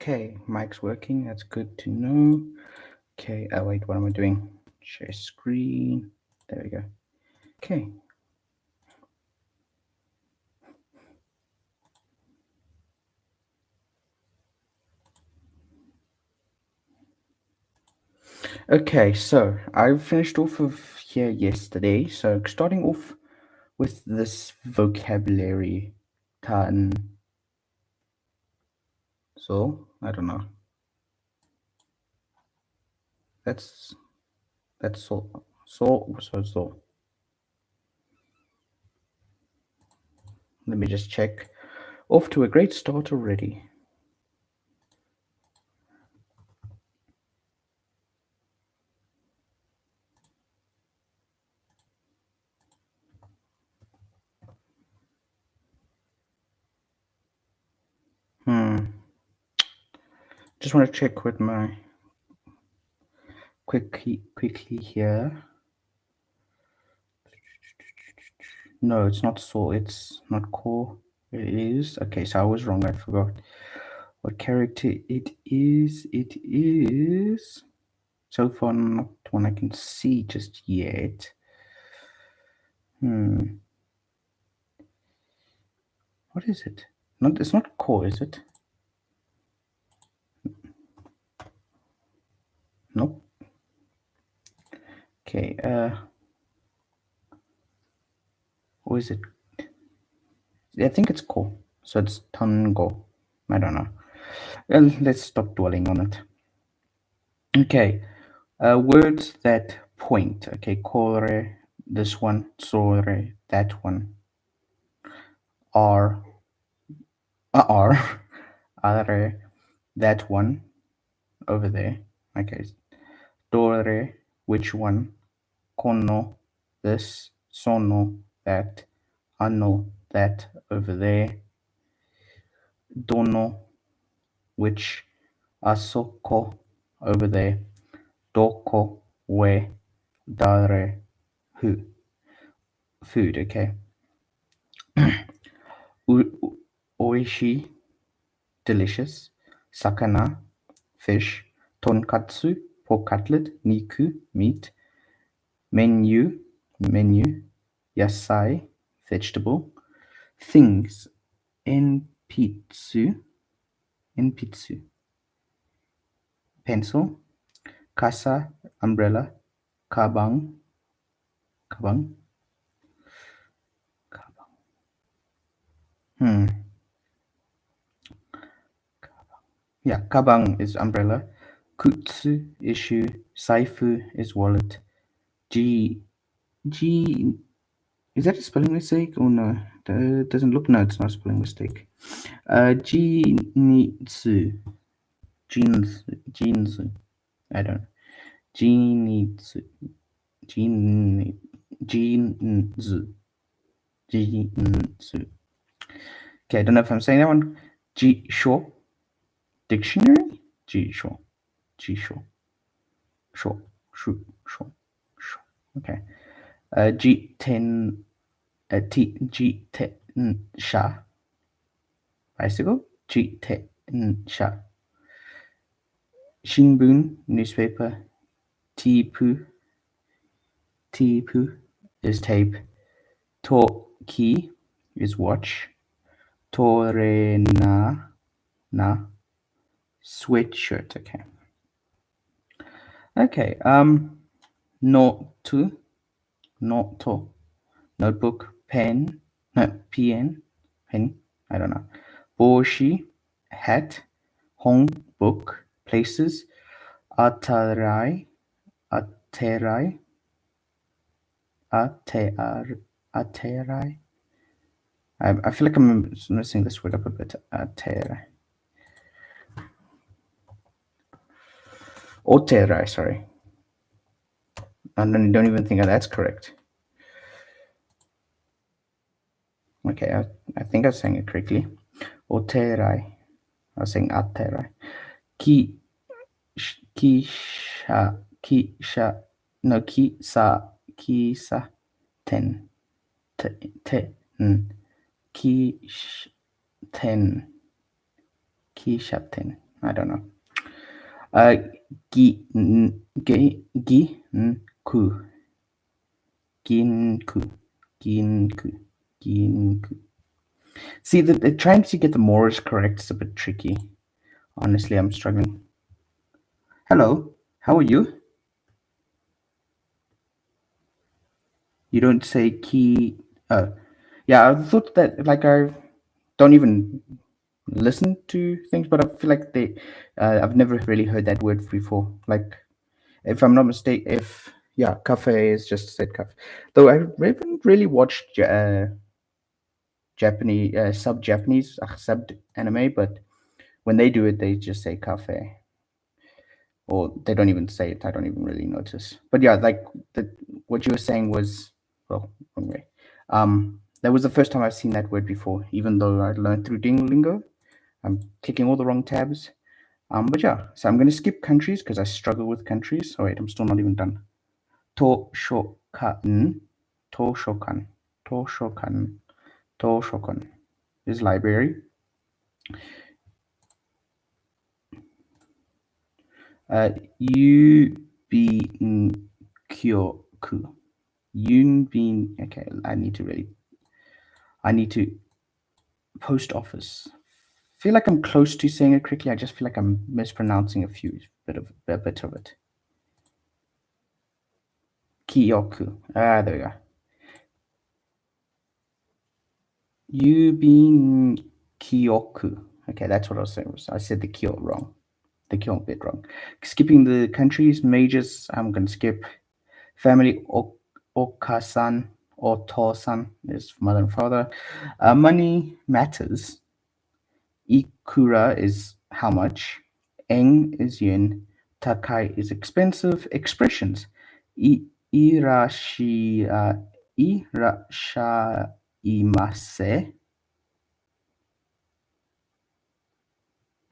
Okay, mic's working. That's good to know. Okay, wait, what am I doing? Share screen. There we go. Okay. Okay, so I finished off of here yesterday. So starting off with this vocabulary, tan. So I don't know. That's so. Let me just check. Off to a great start already. Just want to check with my quickly here. No, it's not so. It's not core. It is. Okay, so I was wrong. I forgot what character it is. It is so far not one I can see just yet. What is it? Not. It's not core, is it? Nope. Okay. Or is it? I think it's core. So it's tango. I don't know. Well, let's stop dwelling on it. Okay. Words that point. Okay, kore, this one, sore, that one, are, are, are, that one, over there. Okay, dore, which one, kono, this, sono, that, ano, that, over there, dono, which, asoko, over there, doko, where, dare, who, food. Okay. Oishi, delicious. Sakana, fish. Tonkatsu, pork cutlet. Niku, meat. Menu. Yasai, vegetable. Things. Enpitsu, pencil. Kasa, umbrella. Kabang. Yeah, kabang is umbrella. Kutsu is shoe. Saifu is wallet. G. Is that a spelling mistake or no? That doesn't look. No, it's not a spelling mistake. Jinitsu. Jinsu. I don't know. Jinitsu. Jinzu. Jinsu. Okay, I don't know if I'm saying that one. Sure. Dictionary? Sure. Sure. Sure. Okay. Sha. Bicycle. Sha. Shinbun, newspaper. Tipu is tape. Toki is watch. Torena sweatshirt. Okay. Notu, noto, notebook, pen, no, pen, I don't know. Boshi, hat. Hong, book, places. Atarai, aterai, aterai. I feel like I'm missing this word up a bit. Aterai. Oterai, sorry. I don't even think that's correct. Okay, I think I was saying it correctly. Oterai. I was saying aterai. Ki kisa ten ki ten kishaten. I don't know. Uh, Ginku. Ginku. Ginku. Ginku. See, trying to get the Moorish correct is a bit tricky. Honestly, I'm struggling. Hello, how are you? You don't say key. Yeah, I thought that like I don't even listen to things, but I feel like I've never really heard that word before. Like, if I'm not mistaken, if yeah, cafe is just said cafe. Though I haven't really watched Japanese sub anime, but when they do it, they just say cafe, or they don't even say it. I don't even really notice. But yeah, like what you were saying was well, wrong way. That was the first time I've seen that word before, even though I learned through Duolingo. I'm clicking all the wrong tabs. But yeah, so I'm going to skip countries because I struggle with countries. Oh wait, I'm still not even done. Toshokan, Toshokan, Toshokan, Toshokan is library. Yubin Kyoku. Yunbin. Okay, I need to post office. Feel like I'm close to saying it correctly. I just feel like I'm mispronouncing a bit of it. Kyoku. Ah, there we go. Yubin Kyoku. Okay, that's what I was saying. I said the kyo wrong. The kyo bit wrong. Skipping the countries, majors, I'm going to skip. Family, Okasan, Otosan is mother and father. Money matters. Ikura is how much. Eng is yen. Takai is expensive. Expressions. I, irashi, irashaimase.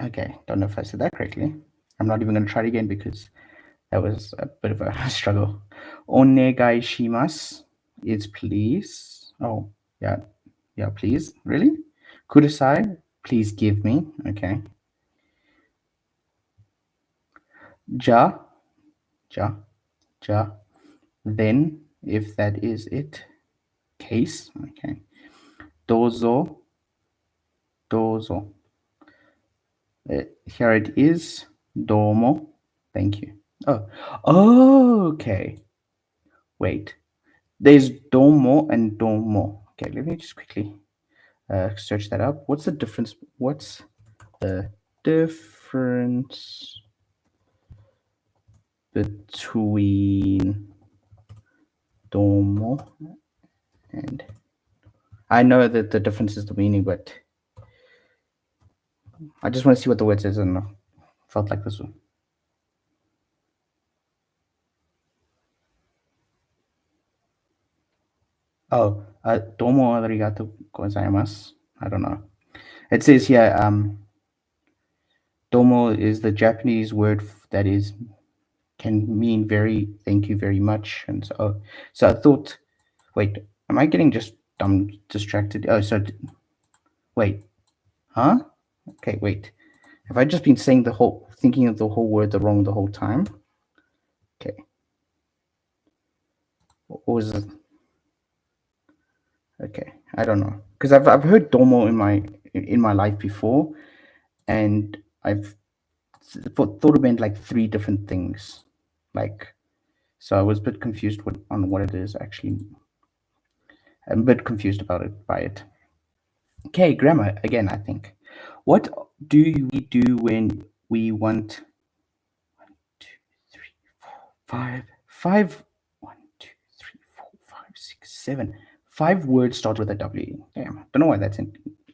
Okay, don't know if I said that correctly. I'm not even going to try it again because that was a bit of a struggle. Onegai shimasu is please. Oh, yeah. Yeah, please. Really? Kudasai, please give me. Okay. Ja, ja, ja. Then, if that is it. Case. Okay. Dozo, dozo. Here it is. Domo. Thank you. Oh, okay. Wait. There's domo and domo. Okay, let me just quickly search that up. What's the difference? What's the difference between domo and I know that the difference is the meaning, but I just want to see what the word says and felt like this one. Oh, domo arigato gozaimasu. I don't know. It says here, domo is the Japanese word that is can mean very thank you very much, and so I thought, wait, am I getting just distracted? Oh, wait, huh? Okay, wait. Have I just been saying thinking of the whole word the whole time? Okay, or was it? Okay, I don't know because I've heard domo in my life before, and I've thought it meant like three different things, like so I was a bit confused on what it is actually. I'm a bit confused about it by it. Okay, grammar again. I think. What do we do when we want 5? 1, 2, 3, 4, 5, 6, 7. 5 words start with a W. Damn, don't know why that's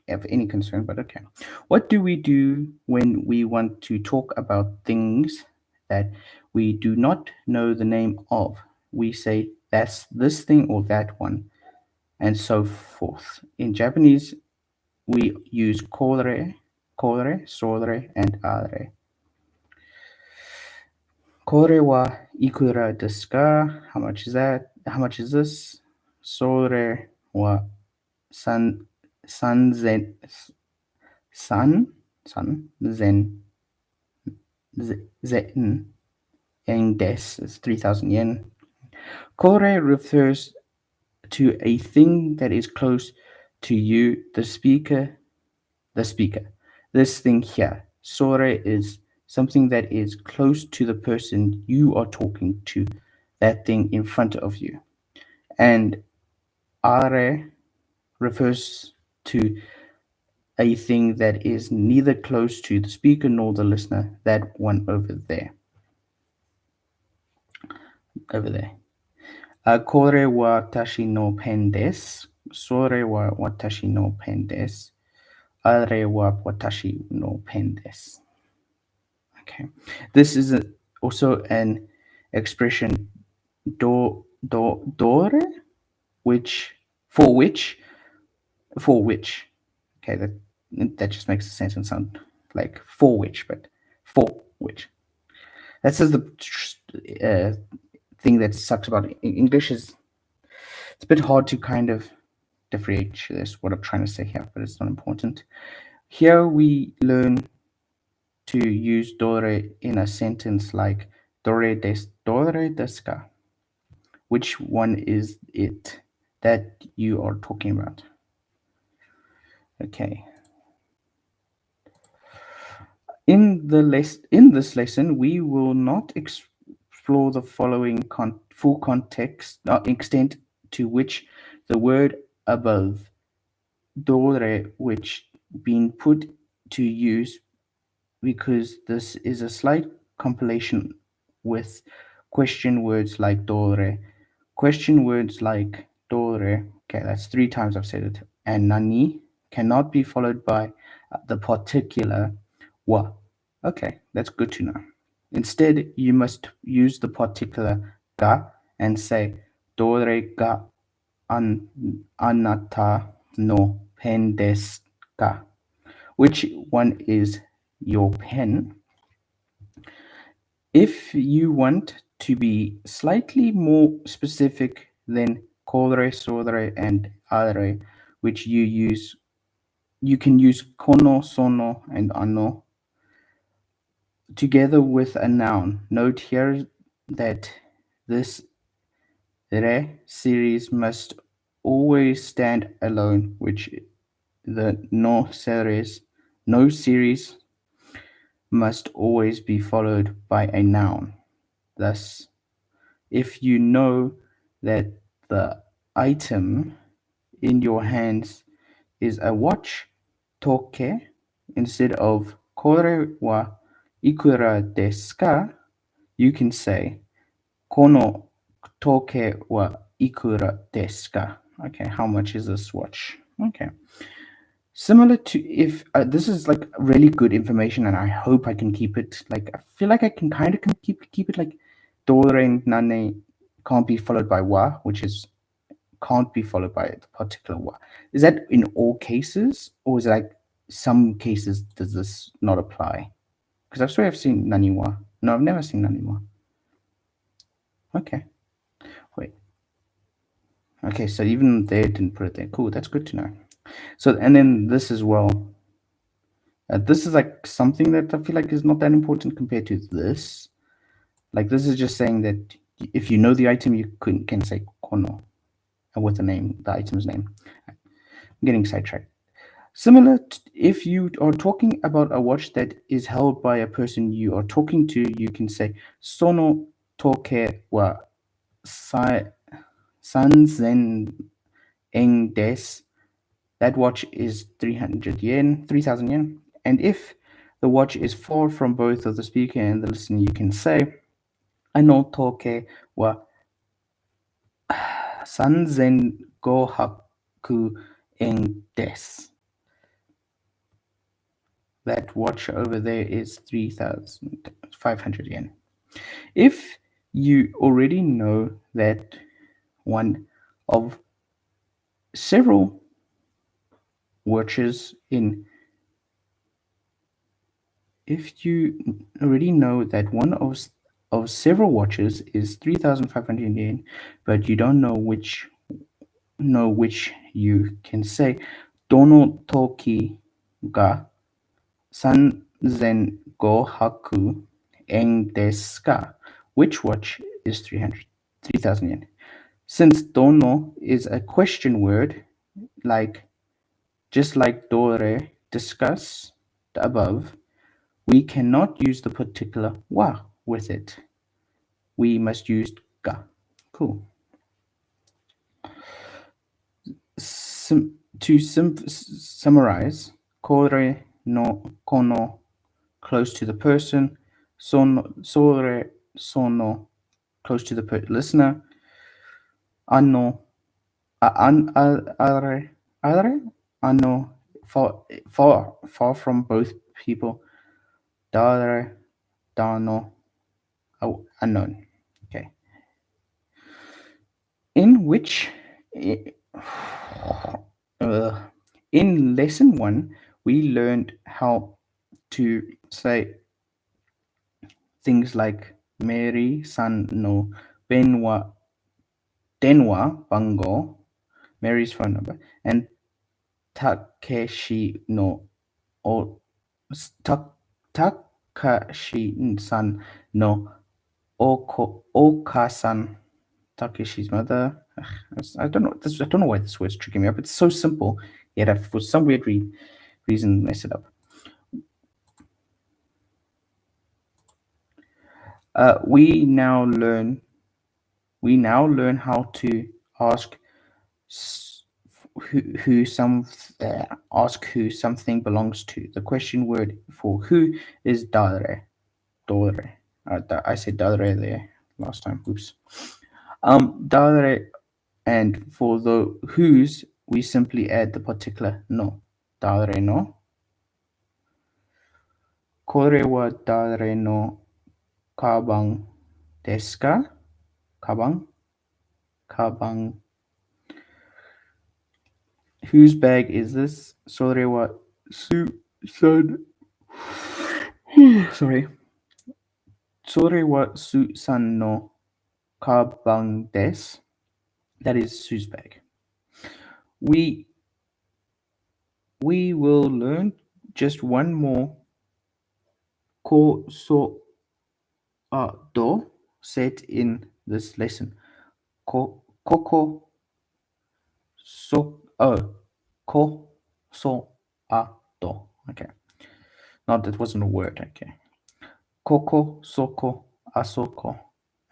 of any concern, but okay. What do we do when we want to talk about things that we do not know the name of? We say that's this thing or that one, and so forth. In Japanese, we use kore, sore, and are. Kore wa ikura desu ka? How much is that? How much is this? Sore wa san sanzen san zen. zen yen des is 3,000 yen. Kore refers to a thing that is close to you, the speaker. This thing here, sore, is something that is close to the person you are talking to, that thing in front of you. And are refers to a thing that is neither close to the speaker nor the listener, that one over there. Kore wa tashi no pen desu. Sore wa watashi no pen desu. Are wa watashi no pen desu. Okay. This is also an expression dore, which for which for which. Okay, that just makes the sentence sound like for which, but for which. That's just the uh, thing that sucks about English is it's a bit hard to kind of differentiate this what I'm trying to say here, but it's not important. Here we learn to use dore in a sentence like dore desu ka? Which one is it that you are talking about? Okay. In this lesson, we will not explore the following full context extent to which the word above dore which being put to use, because this is a slight compilation with question words like dore. Question words like dore, okay, that's 3 times I've said it, and nani cannot be followed by the particular wa. Okay, that's good to know. Instead, you must use the particular ga and say dore ga anata no pen desu ka? Which one is your pen? If you want to be slightly more specific than kore, sore, and are, which you can use kono, sono, and ano together with a noun. Note here that this re series must always stand alone, which the no series must always be followed by a noun. Thus, if you know that the item in your hands is a watch, toke, instead of kore wa ikura desu ka, you can say kono toke wa ikura desu ka? Okay, how much is this watch? Okay. Similar to if this is like really good information, and I hope I can keep it. Like I feel like I can kind of keep it like dore and nane can't be followed by wa, which is can't be followed by the particular wa. Is that in all cases, or is it like some cases does this not apply? Because I've swear I've seen naniwa. No, I've never seen naniwa. Okay, wait. Okay, so even they didn't put it there. Cool, that's good to know. So and then this as well. This is like something that I feel like is not that important compared to this. Like this is just saying that if you know the item, you can say kono with the name, the item's name. I'm getting sidetracked. Similar, if you are talking about a watch that is held by a person you are talking to, you can say sono toke wa sanzen en des. That watch is 300 yen, 3,000 yen. And if the watch is far from both of the speaker and the listener, you can say ano toke wa sanzen gohaku en des. That watch over there is 3,500 yen. If you already know that one of several watches in if you already know that one of several watches is 3,500 yen, but you don't know which, you can say dono toki ga sanzen go haku yen desu ka? Which watch is 3,000 yen? Since dono is a question word, like just like dore, discuss, the above, we cannot use the particular wa with it. We must use ga. Cool. Summarize, kore no kono, close to the person, sono, close to the listener, ano, are, ano, far from both people, dare, dano, unknown. Okay. In which, uh, in lesson one, we learned how to say things like Mary san no benwa denwa bango, Mary's phone number, and Takeshi no o Takashi-san no Oka-san, Takeshi's mother. I don't know. I don't know why this word's tricking me up. It's so simple, yet I, for some weird reason, mess it up. We now learn how to ask who something belongs to. The question word for who is dare. Dore. I said dare there last time. Oops. Dare, and for the whose, we simply add the particular no. Dare no. Kore wa dare no kabang desu ka? Kabang? Kabang. Whose bag is this? Sore wa su-san. Sorry. Sore wa su-san no kabang desu. That is Sue's bag. We will learn just one more ko so do set in this lesson. Koko so ko so do. Okay. No, that wasn't a word. Okay. Koko, soko, asoko,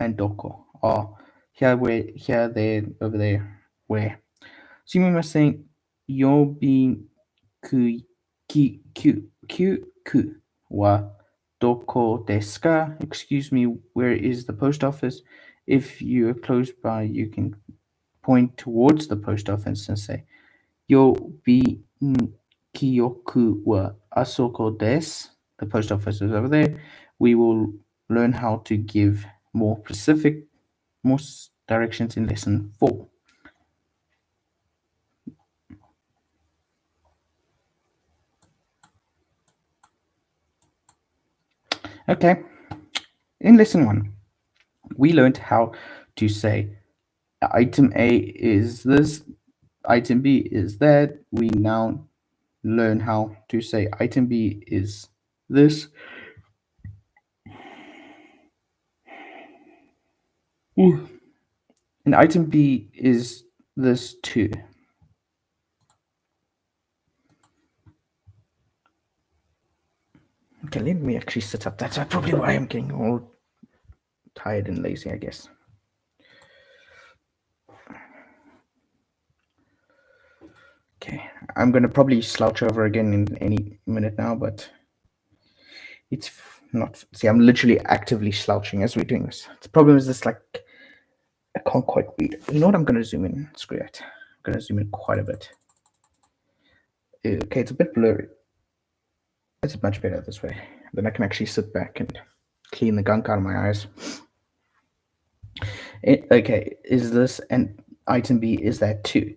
and doko are here, where, here, there, over there, where. So you must saying yobi ku ku wa doko desu ka? Excuse me, where is the post office? If you are close by, you can point towards the post office and say yobi kiyoku wa asoko desu. The post office is over there. We will learn how to give more specific, more directions in lesson 4. Okay, in lesson 1, we learned how to say item A is this, item B is that. We now learn how to say item B is this. Ooh. And item B is this too. Okay, let me actually sit up. That's probably why I'm getting all tired and lazy, I guess. Okay, I'm going to probably slouch over again in any minute now, but it's not. See, I'm literally actively slouching as we're doing this. The problem is this, like, I can't quite read. You know what? I'm going to zoom in. Screw it. I'm going to zoom in quite a bit. Okay, it's a bit blurry. It's much better this way. Then I can actually sit back and clean the gunk out of my eyes. Okay, is this, and item B is that too.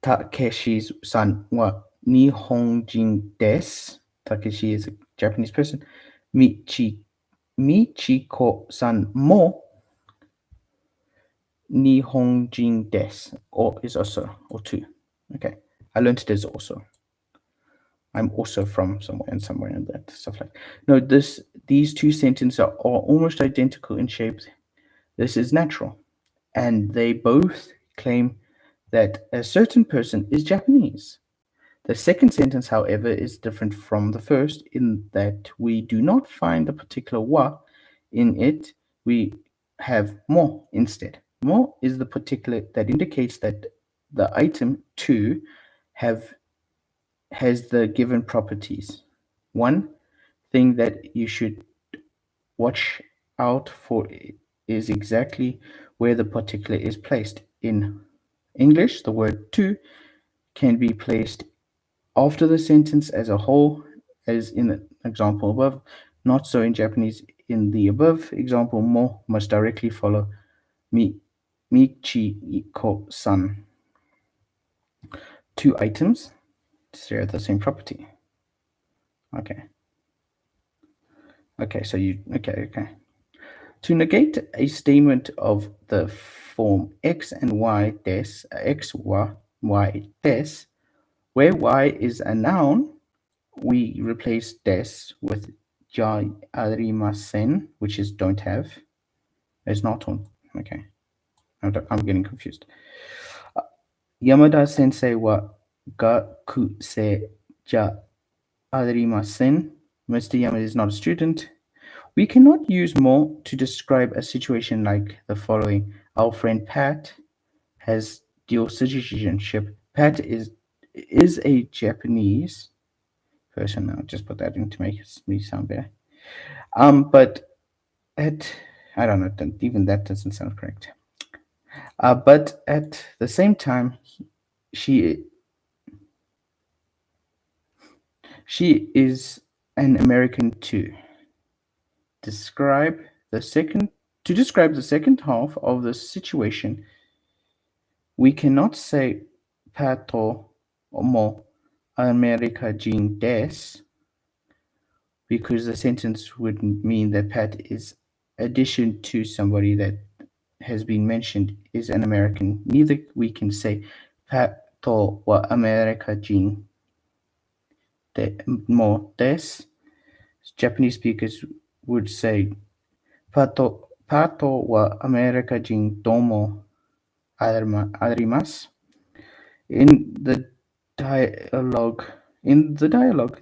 Takeshi's son wa Nihonjin desu. Takeshi is a Japanese person. Michiko-san mo Nihonjin desu. Or is also, or too. Okay, I learned it is also. I'm also from somewhere and that stuff like. No, these two sentences are almost identical in shape. This is natural, and they both claim that a certain person is Japanese. The second sentence, however, is different from the first in that we do not find a particular wa in it. We have mo instead. Mo is the particular that indicates that the item to have has the given properties. One thing that you should watch out for is exactly where the particular is placed. In English, the word to can be placed after the sentence as a whole, as in the example above. Not so in Japanese. In the above example, mo must directly follow mi, Michiko-san. Two items share the same property. Okay. Okay, so okay. To negate a statement of the form x and y des, x, y des, where y is a noun, we replace des with ja arimasen, which is don't have. It's not on. Okay, I'm getting confused. Yamada sensei wa gakusei ja arimasen. Mr. Yamada is not a student. We cannot use more to describe a situation like the following. Our friend Pat has dual citizenship. Pat is a Japanese person. I'll just put that in to make me sound better. But at I don't know. Even that doesn't sound correct. But at the same time, she she is an American too. Describe the second to describe the second half of the situation. We cannot say Pato mo America Jean des because the sentence would mean that Pat is addition to somebody that has been mentioned is an American. Neither we can say Pato wa America Jean mo des. Japanese speakers would say Pato wa America Jean domo arimasu. In the dialogue,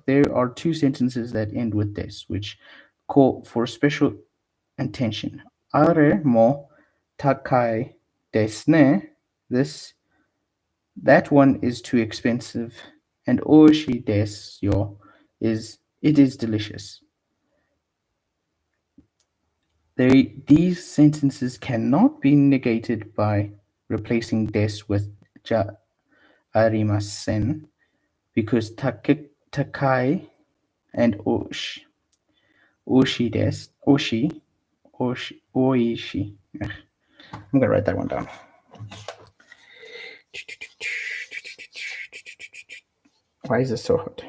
there are two sentences that end with this, which call for special attention. Are mo takai desu ne? This that one is too expensive, and oishi desu yo is it is delicious. These sentences cannot be negated by replacing des with ja arimasen because takai and oshi des oishi. I'm gonna write that one down. Why is this so hard?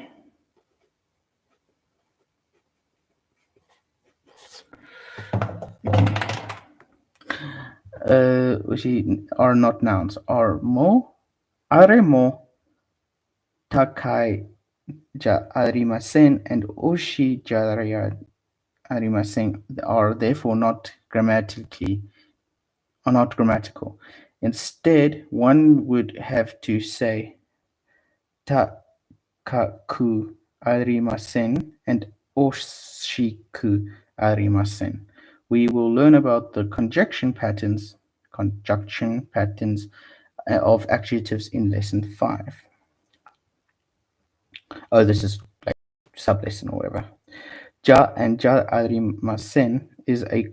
Oshi are not nouns. Are mo takai ja arimasen and oshi ja arimasen are therefore not grammatical. Instead, one would have to say takaku arimasen and oshiku arimasen. We will learn about the conjunction patterns of adjectives in lesson 5. Oh, this is like sub lesson or whatever. Ja and ja arimasen is a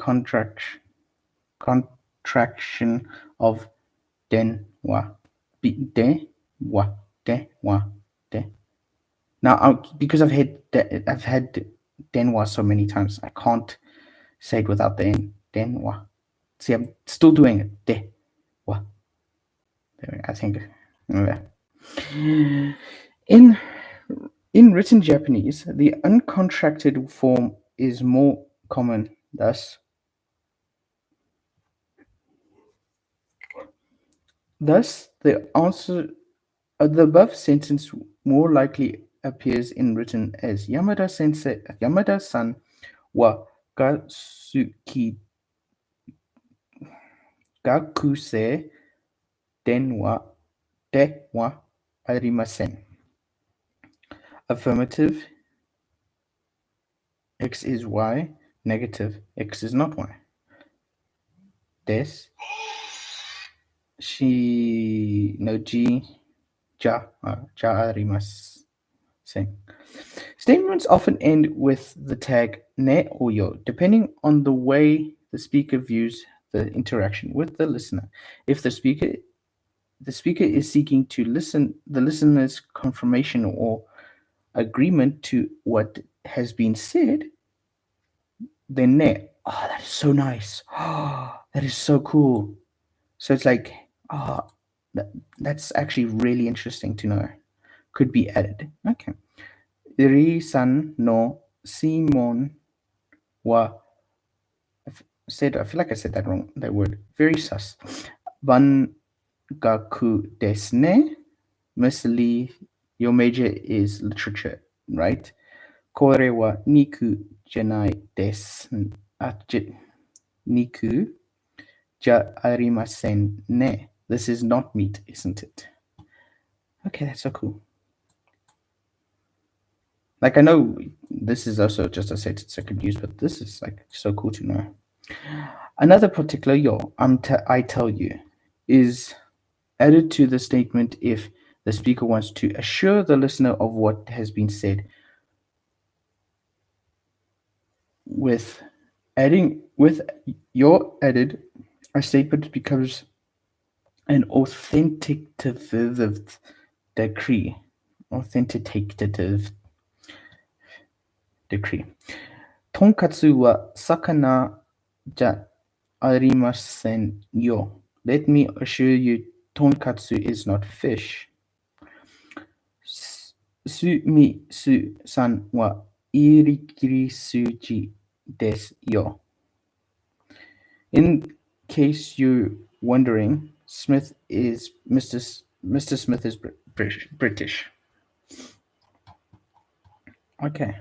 contraction of denwa. Denwa. Denwa. De. Now, because I've had denwa so many times, I can't say it without the n. Denwa. See, I'm still doing it. De. I think. Yeah. In in written Japanese, the uncontracted form is more common. Thus, the above sentence more likely appears in written as Yamada-san wa Gasuki Gakusei de wa arimasen. Affirmative, X is Y. Negative, X is not Y. Des, shi no ji, ja arimasen. Statements often end with the tag ne or yo, depending on the way the speaker views the interaction with the listener. If the speaker is seeking to listen the listener's confirmation or agreement to what has been said, then ne. Oh, that is so nice. Oh, that is so cool. So it's like, oh, that's actually really interesting to know. Could be added. Okay. Ri-san no Simon wa I feel like I said that wrong. That word. Very sus. Bangaku desu ne. Miss Lee, your major is literature, right? Kore wa niku janai desu. Niku ja arimasen ne. This is not meat, isn't it? Okay, that's so cool. Like, I know this is also just a second use, but this is like so cool to know. Another particular yo, I tell you, is added to the statement if the speaker wants to assure the listener of what has been said. With your added, a statement becomes an authentative decree. Authentative decree. Tonkatsu wa sakana ja arimasen yo. Let me assure you, tonkatsu is not fish. Su-mi-su-san wa irikiri-suji desu yo. In case you're wondering, Smith is Mr. Smith is British. Okay.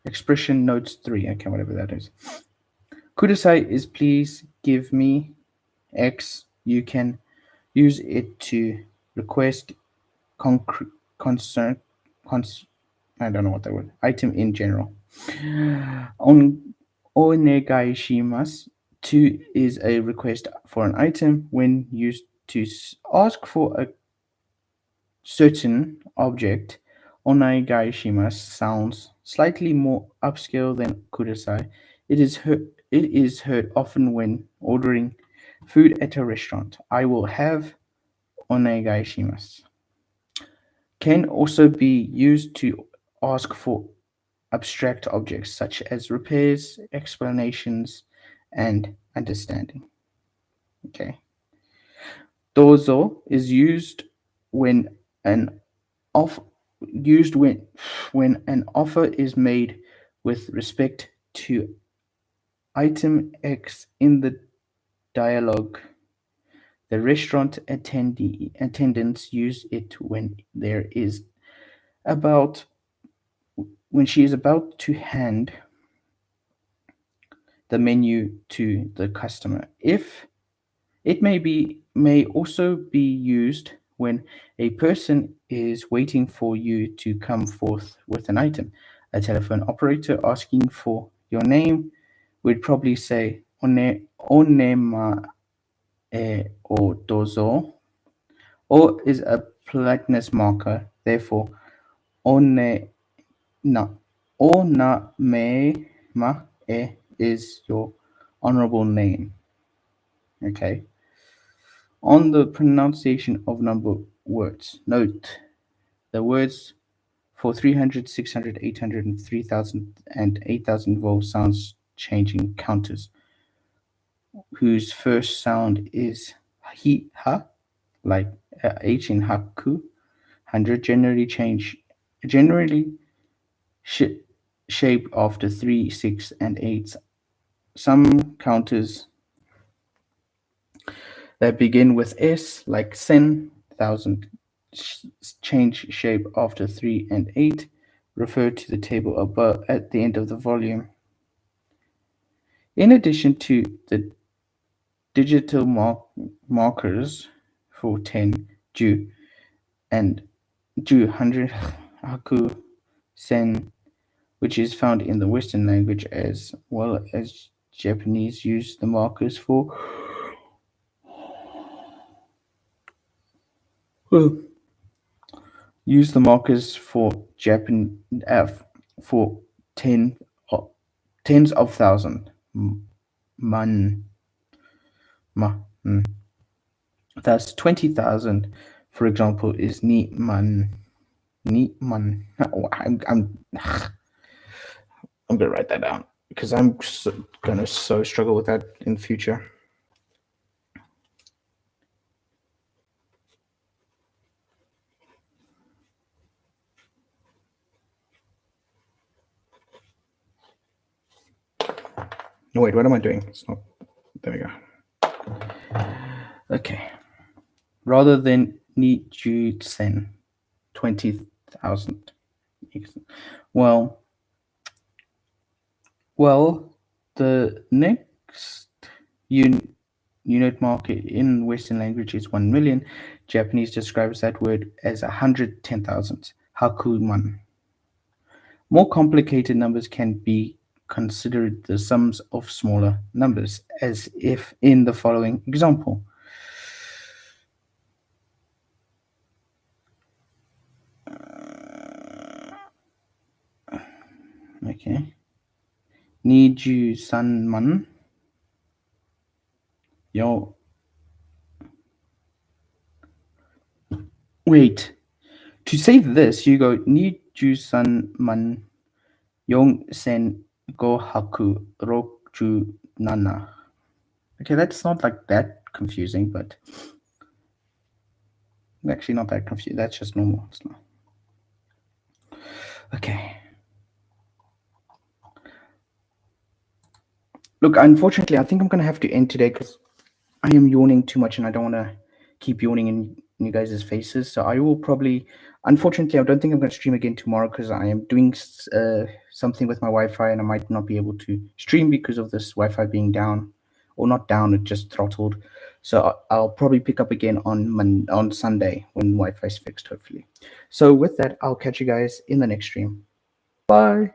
Expression notes 3. Okay, whatever that is. Kudasai is please give me X. You can use it to request concern. I don't know what that word. Item in general. On onegaishimasu. To is a request for an item when used to ask for a certain object. Onegaishimasu sounds slightly more upscale than kudasai. It is heard often when ordering food at a restaurant. I will have onegaishimasu. Can also be used to ask for abstract objects such as repairs, explanations, and understanding. Okay. Dozo is when an off used when an offer is made with respect to item X in the dialogue. The restaurant attendants use it about when she is about to hand the menu to the customer. If it may also be used when a person is waiting for you to come forth with an item. A telephone operator asking for your name would probably say onema or dozo, or is a politeness marker. Therefore, one na ona me ma is your honorable name. Okay. On the pronunciation of number words, note the words for 300, 600, 800, and 3000 and 8000 vowel sounds changing counters, whose first sound is hi, ha, like H in haku. 100 generally sh- shape after 3, 6, and 8. Some counters that begin with S, like sen, 1000, change shape after 3 and 8. Refer to the table above at the end of the volume. In addition to the digital markers for 10, Ju, and Ju 100 Haku Sen, which is found in the Western language, as well as Japanese use the markers for well, use the markers for Japan for ten tens of thousand man ma. Thus 20,000, for example, is ni man. Oh, I'm gonna write that down because I'm gonna so struggle with that in the future. No, wait, what am I doing? It's not. There we go. Okay. Rather than ni ju sen, 20,000. Well, the next unit mark in Western language is 1 million. Japanese describes that word as 110,000. Hakuman. More complicated numbers can be considered the sums of smaller numbers, as if in the following example. Okay. Niju sanman. Yo. Wait. To say this, you go Niju sanman yong sen go haku roku nana. Okay, that's not like that confusing, but actually not that confusing. That's just normal. It's not. Okay. Look, unfortunately, I think I'm going to have to end today because I am yawning too much and I don't want to keep yawning in you guys' faces. So I will probably, unfortunately, I don't think I'm going to stream again tomorrow because I am doing something with my Wi-Fi and I might not be able to stream because of this Wi-Fi being down, or not down, it just throttled. So I'll probably pick up again on Sunday when Wi-Fi is fixed, hopefully. So with that, I'll catch you guys in the next stream. Bye.